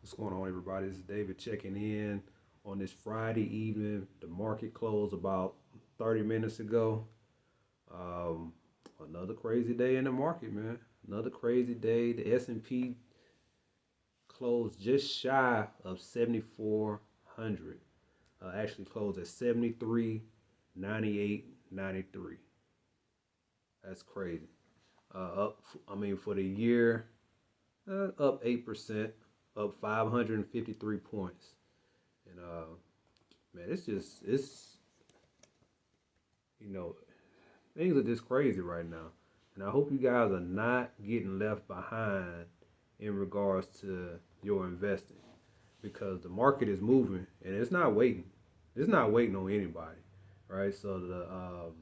What's going on, everybody? This is David checking in on this Friday evening. The market closed about 30 minutes ago. Um, Another crazy day in the market, man. Another crazy day. The S&P closed just shy of 7,400. Actually closed at 73,9893. That's crazy. For the year, up 8%, up 553 points. And man, it's you know things are just crazy right now, and I hope you guys are not getting left behind in regards to your investing because the market is moving and it's not waiting. It's not waiting on anybody, right? So the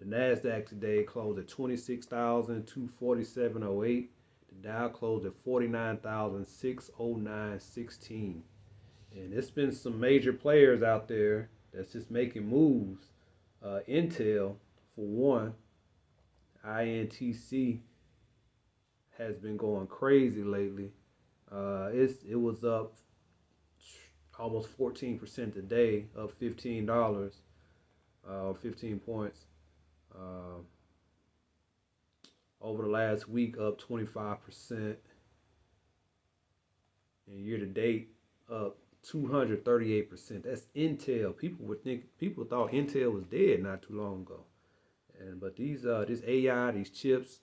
Nasdaq today closed at 26,247.08. The Dow closed at 49,609.16. And it's been some major players out there that's just making moves. Intel, for one, INTC has been going crazy lately. It was up almost 14% today, up $15, 15 points. Uh, Over the last week, up 25%, and year to date, up 238%. That's Intel. People thought Intel was dead not too long ago, and but this AI, these chips,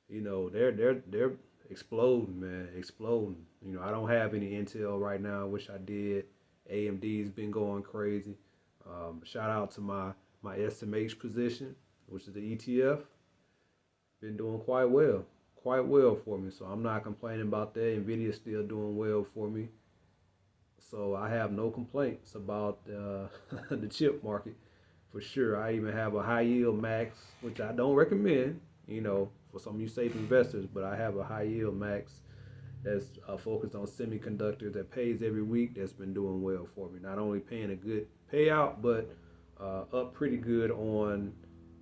they're exploding, man, exploding. I don't have any Intel right now. I wish I did. AMD's been going crazy. Shout out to my SMH position, which is the ETF. Been doing quite well for me. So I'm not complaining about that. Nvidia's still doing well for me. So I have no complaints about the chip market for sure. I even have a high yield max, which I don't recommend, for some of you safe investors, but I have a high yield max that's focused on semiconductors that pays every week. That's been doing well for me. Not only paying a good payout, but up pretty good on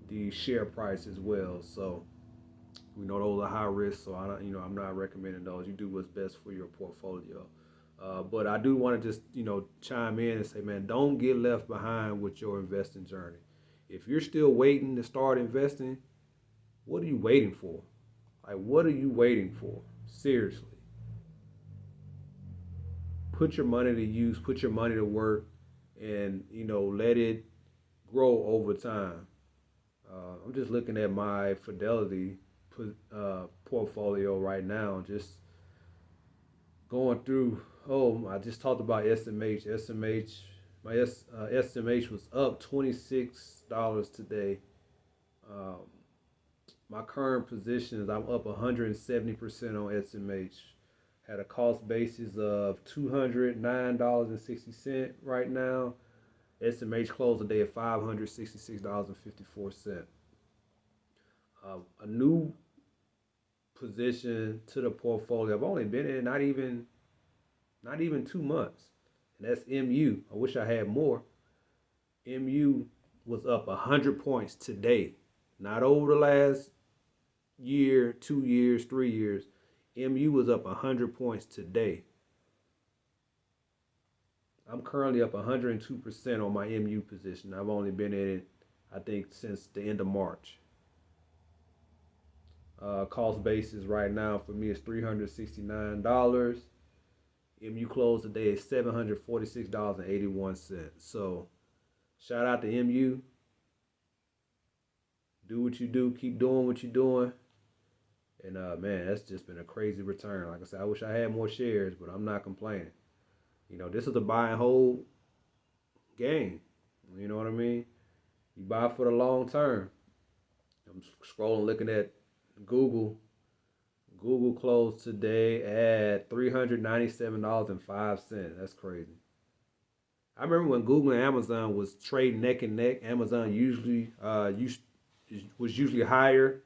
the share price as well. So we know those are high risk, so I'm not recommending those. You do what's best for your portfolio. But I do want to just, chime in and say, man, don't get left behind with your investing journey. If you're still waiting to start investing, what are you waiting for? Like, what are you waiting for? Seriously. Put your money to use, put your money to work, and, let it grow over time. I'm just looking at my Fidelity portfolio right now, just going through. Oh, I just talked about SMH. SMH was up $26 today. Um, my current position is I'm up 170% on SMH. Had a cost basis of $209.60 right now. SMH closed the day at $566.54. A new position to the portfolio. I've only been in it not even 2 months, and that's MU. I wish I had more. MU was up 100 points today, not over the last year, 2 years, 3 years. MU was up 100 points today. I'm currently up 102% on my MU position. I've only been in it, I think, since the end of March. Cost basis right now for me is $369. MU closed today at $746.81. So shout out to MU. Do what you do. Keep doing what you're doing. And man, that's just been a crazy return. Like I said, I wish I had more shares, but I'm not complaining. This is a buy and hold game. You know what I mean? You buy for the long term. I'm scrolling, looking at Google. Google closed today at $397.05. That's crazy. I remember when Google and Amazon was trading neck and neck. Amazon was usually higher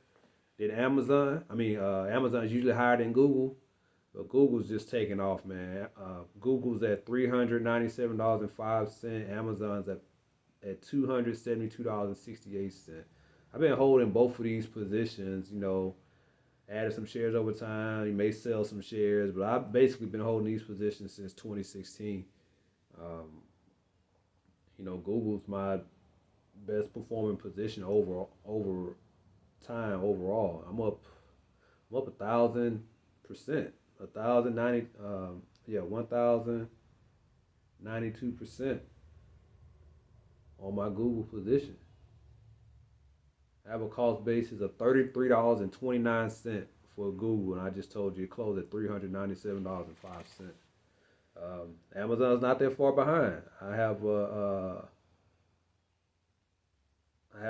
than Amazon. Amazon is usually higher than Google, but Google's just taking off, man. Google's at $397.05. Amazon's at $272.68. I've been holding both of these positions, added some shares over time. You may sell some shares, but I've basically been holding these positions since 2016. Um, Google's my best performing position over time overall. I'm up 1,000%, 1,090, 1,092% on my Google position. I have a cost basis of $33.29 for Google, and I just told you it closed at $397.05. Amazon's not that far behind. I have a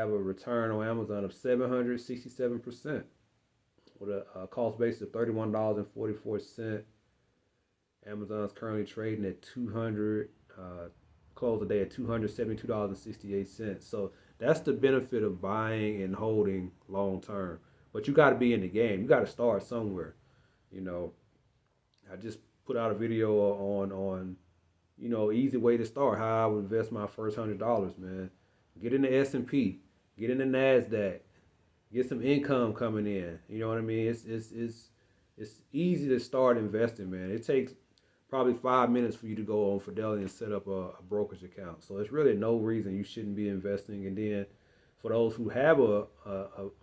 return on Amazon of 767% with a cost basis of $31.44. Amazon's currently trading at 200. Closed the day at $272.68. So that's the benefit of buying and holding long term. But you got to be in the game. You got to start somewhere. You know, I just put out a video on easy way to start, how I would invest my first $100. Man, get in the S&P, get in the Nasdaq, get some income coming in. You know what I mean? It's easy to start investing, man. It takes probably 5 minutes for you to go on Fidelity and set up a brokerage account. So it's really no reason you shouldn't be investing. And then for those who have a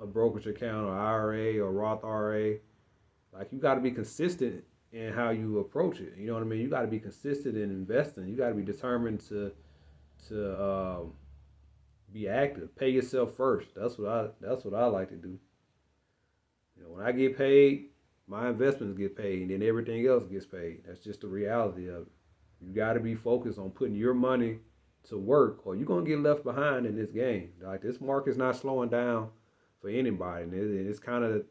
brokerage account or IRA or Roth IRA, like, you got to be consistent in how you approach it. You know what I mean? You got to be consistent in investing. You got to be determined to be active. Pay yourself first. That's what I like to do. When I get paid, my investments get paid, and then everything else gets paid. That's just the reality of it. You got to be focused on putting your money to work, or you're gonna get left behind in this game. Like, this market's not slowing down for anybody, and it's kind of,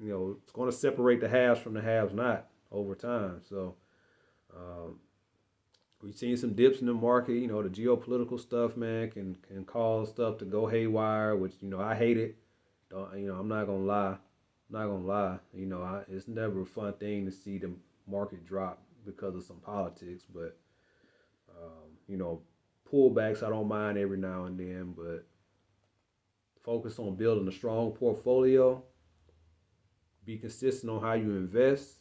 it's going to separate the haves from the haves not over time. So we've seen some dips in the market. The geopolitical stuff, man, can cause stuff to go haywire, which I hate it. I'm not gonna lie. It's never a fun thing to see the market drop because of some politics, but pullbacks I don't mind every now and then, but focus on building a strong portfolio, be consistent on how you invest,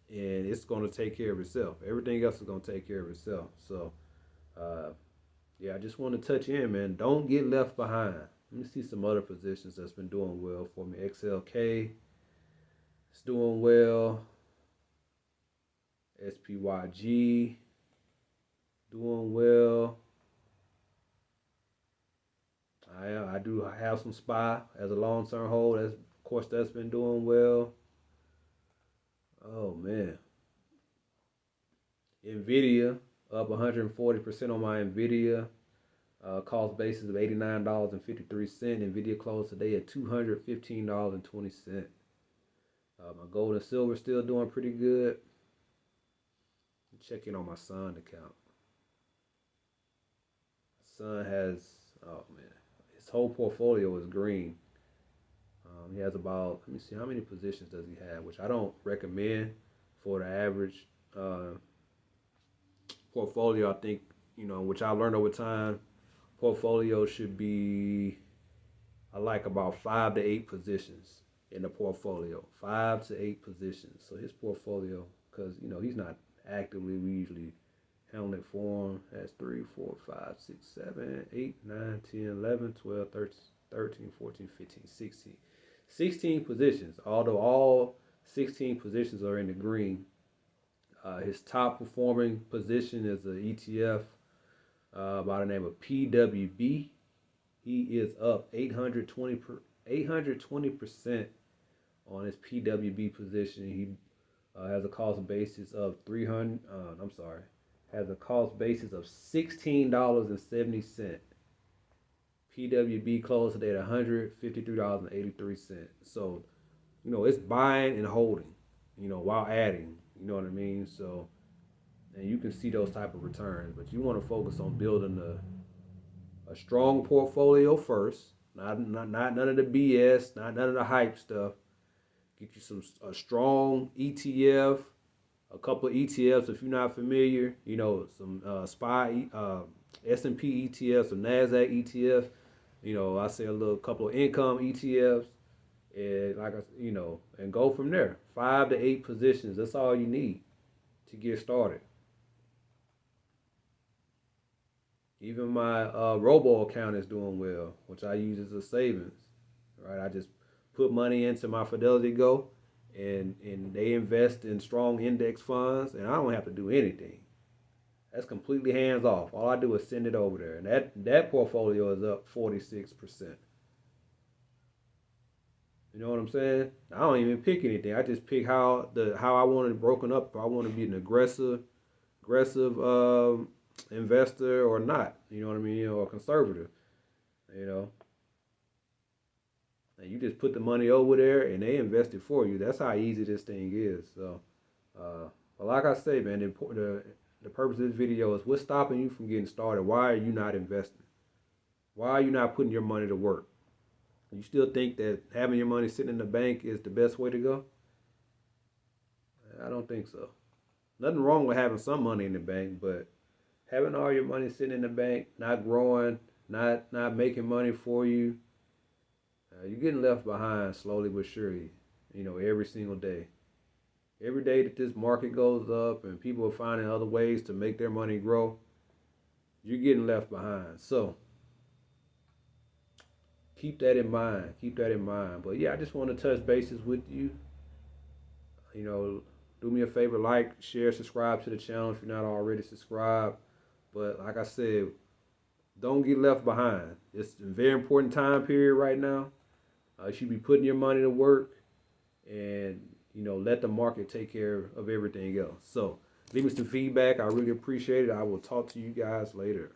and it's going to take care of itself. Everything else is going to take care of itself. So, I just want to touch in, man. Don't get left behind. Let me see some other positions that's been doing well for me. XLK, it's doing well. SPYG, doing well. I do have some SPY as a long-term hold. That's been doing well. Oh man, Nvidia up 140% on my Nvidia. Cost basis of $89.53. Nvidia closed today at $215.20. My gold and silver still doing pretty good. Check in on my Sun account. Sun has, oh man, his whole portfolio is green. He has about, let me see, how many positions does he have, which I don't recommend for the average portfolio. I think, which I learned over time, portfolio should be, I like about 5 to 8 positions in the portfolio. 5 to 8 positions. So his portfolio, because, he's not actively, we usually handle it for him, has 3, 4, 5, 6, 7, 8, 9, 10, 11, 12, 13, 14, 15, 16. 16 positions, although all 16 positions are in the green. His top performing position is an ETF by the name of PWB. He is up 820% on his PWB position. He has a cost basis of $16.70. PWB closed today at $153.83. So, it's buying and holding, while adding, you know what I mean? So, and you can see those type of returns, but you want to focus on building a strong portfolio first, not none of the BS, not none of the hype stuff. Get you a strong ETF, a couple of ETFs if you're not familiar, some SPY, S&P ETF, some NASDAQ ETF, I say a couple of income ETFs, and and go from there. 5 to 8 positions. That's all you need to get started. Even my Robo account is doing well, which I use as a savings. Right, I just put money into my Fidelity Go, and they invest in strong index funds, and I don't have to do anything. That's completely hands off. All I do is send it over there, and that portfolio is up 46%. You know what I'm saying? I don't even pick anything. I just pick how I want it broken up. If I want to be an aggressive investor or not. You know what I mean? Or conservative. You know, and you just put the money over there, and they invest it for you. That's how easy this thing is. So, but like I say, man, the purpose of this video is what's stopping you from getting started. Why are you not investing? Why are you not putting your money to work? You still think that having your money sitting in the bank is the best way to go? I don't think so. Nothing wrong with having some money in the bank, but having all your money sitting in the bank, not growing, not making money for you, you're getting left behind slowly but surely. Every single day. Every day that this market goes up and people are finding other ways to make their money grow, you're getting left behind. So keep that in mind. Keep that in mind. But yeah, I just want to touch bases with you. You know, do me a favor, like, share, subscribe to the channel if you're not already subscribed. But like I said, don't get left behind. It's a very important time period right now. You should be putting your money to work, and let the market take care of everything else. So leave me some feedback. I really appreciate it. I will talk to you guys later.